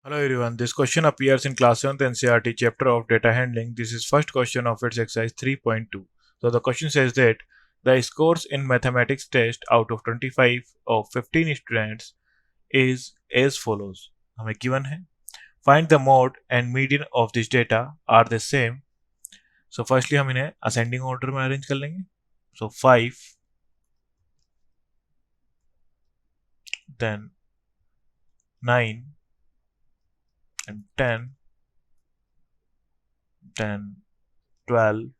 Hello everyone, this question appears in class 7th NCERT chapter of data handling. This is first question of its exercise 3.2. So the question says that the scores in mathematics test out of 25 of 15 students is as follows. हमें given है. Find the mode and median of this data are the same. So firstly हम इन्हें ascending order में arrange कर लेंगे. So 5, then 9 and 10, then 12,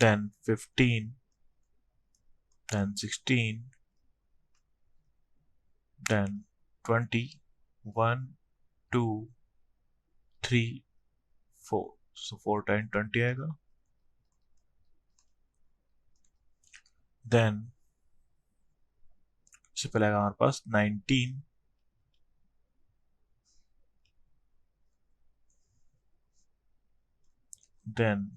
then 15, then 16, then 20, 1, 2, 3, 4. So 4 times 20 आएगा. Then इससे पहले आएगा हमारे पास 19, then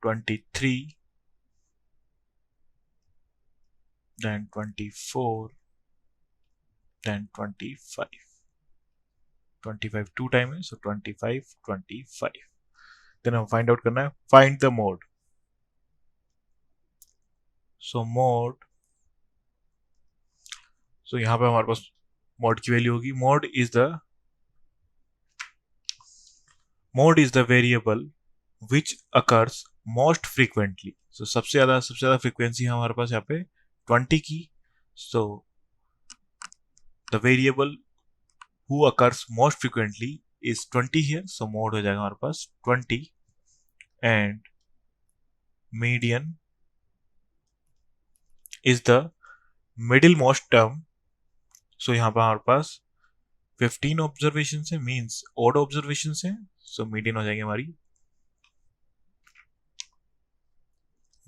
23, then 24, then 25. 25 2 टाइम है, so 25, 25. Then हम find out करना है, find the mode. So mode, so यहाँ पे हमारे पास mode की वैल्यू होगी. Mode is the variable which occurs most frequently. So सबसे ज़्यादा frequency है हमारे पास यहाँ पे 20 की. So the variable who occurs most frequently is 20 here. So mode हो जाएगा हमारे पास 20 and median is the middlemost term. So यहाँ पर हमारे पास 15 observations है, means odd observations है. So median हो जाएगी हमारी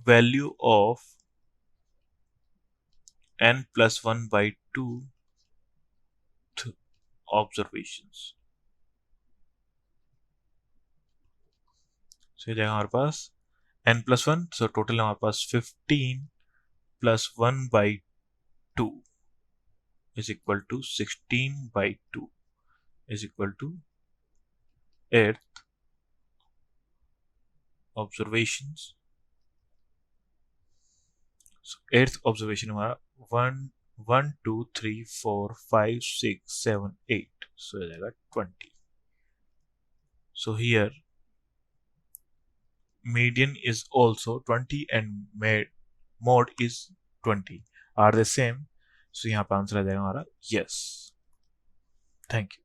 value of n plus 1 by 2 observations. So ये जाएगा हमारे पास n plus 1. So total हमारे पास 15 plus 1 by 2 is equal to 16 by 2 is equal to 8th observations. So 8th observation हमारा 1, 2, 3, 4, 5, 6, 7, 8. So ये जाएगा 20. So here median is also 20 and mode is 20 are the same. So यहाँ पे answer आ जाएगा हमारा yes. Thank you.